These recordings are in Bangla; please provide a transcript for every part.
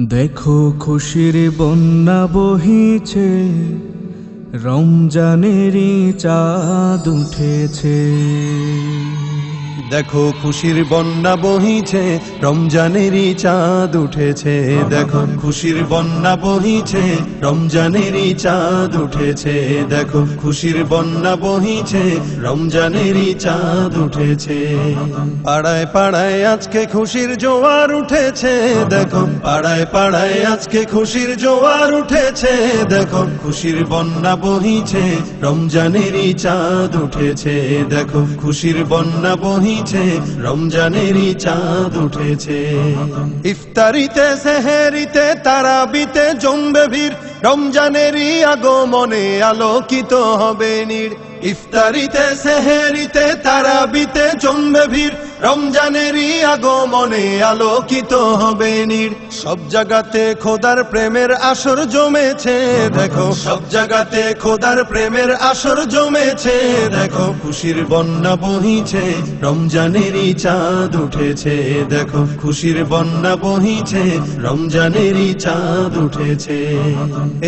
দেখো খুশির বন্যা বহিছে, রমজানেরই চাঁদ উঠেছে। দেখো খুশির বন্যা বহিছে, রমজানেরই চাঁদ উঠেছে। দেখো খুশির বন্যা বহিছে, রমজানেরই চাঁদ উঠেছে। দেখো খুশির বন্যা বহিছে, রমজানেরই চাঁদ উঠেছে। পাড়ায় পাড়ায় আজকে খুশির জোয়ার উঠেছে। দেখো পাড়ায় পাড়ায় আজকে খুশির জোয়ার উঠেছে। দেখো খুশির বন্যা বহিছে, রমজানেরই চাঁদ উঠেছে। দেখো খুশির বন্যা বহিছে, রমজানেরই চাঁদ উঠেছে। ইফতারিতে সেহেরিতে তারাবিতে জমবে ভিড়, রমজানেরই আগমনে আলোকিত হবে নীড়। ইফতারিতে সেহেরিতে তারাবিতে জমবে ভিড়, রমজানেরই আগমনে আলোকিত হবে নীড়। সব জায়গাতে খোদার প্রেমের আসর জমেছে। দেখো সব জায়গাতে খোদার প্রেমের আসর জমেছে। দেখো খুশির বন্যা বহিছে, রমজানেরই চাঁদ উঠেছে। দেখো খুশির বন্যা বহিছে, রমজানেরই চাঁদ উঠেছে।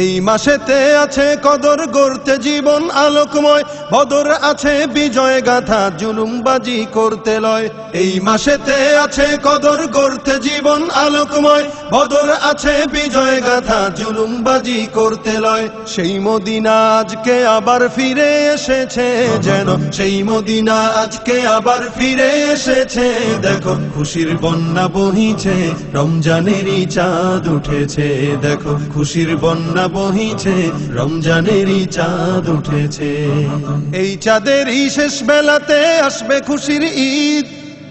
এই মাসেতে আছে কদর গড়তে জীবন আলোকময়, বদর আছে বিজয় গাথা জুলুমবাজি করতে লয়। এই মাসেতে আছে কদর গড়তে জীবন আলোকময়, বদর আছে বিজয় গাথা জুলুমবাজি করতে লয়। সেই মদিনা আজকে আবার ফিরে এসেছে, যেন সেই মদিনা আজকে আবার ফিরে এসেছে। দেখো খুশির বন্যা বহিছে, রমজানেরই চাঁদ উঠেছে। দেখো খুশির বন্যা বহিছে, রমজানেরই চাঁদ উঠেছে। এই চাঁদেরই শেষ বেলাতে আসবে খুশির ঈদ,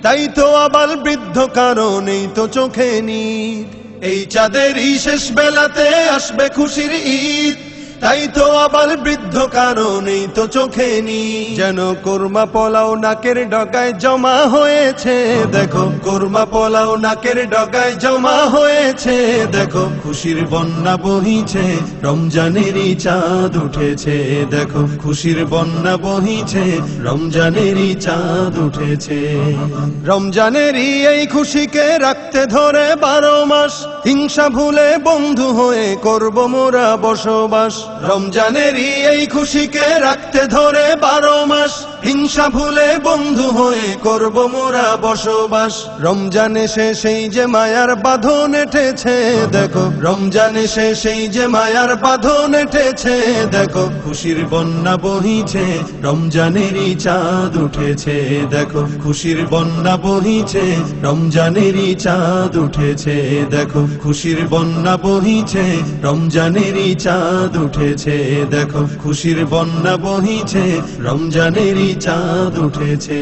তাই তো আবার বৃদ্ধ কারো নেই তো চোখে নিদ। এই চাঁদেরই শেষ বেলাতে আসবে খুশির ঈদ, তাই তো আবার বৃদ্ধ কারো নেই তো চোখে নি। যেন কোরমা পোলাও নাকের ডগায় জমা হয়েছে। দেখো কোরমা পোলাও নাকের ডগায় জমা হয়েছে। দেখো খুশির বন্যা বহিছে, রমজানেরই চাঁদ উঠেছে। দেখো খুশির বন্যা বহিছে, রমজানেরই চাঁদ উঠেছে। রমজানেরই এই খুশিকে রাখতে ধরে 12 মাস, হিংসা ভুলে বন্ধু হয়ে করব মোরা বসবাস। রমজানেরই এই খুশিকে রাখতে ধরে 12 মাস, হিংসা ভুলে বন্ধু হয়ে করব মোরা বসবাস। রমজান এসে সেই যে মায়ার বাঁধন এঁটেছে। দেখো রমজান এসে সেই যে মায়ার বাঁধন এঁটেছে। দেখো খুশির বন্যা বহিছে, রমজানেরই চাঁদ উঠেছে। দেখো খুশির বন্যা বহিছে, রমজানেরই চাঁদ উঠেছে। দেখো খুশির বন্যা বহিছে, রমজানেরই চাঁদ উঠেছে। দেখো খুশির বন্যা বহিছে, রমজানেরই চাঁদ উঠেছে।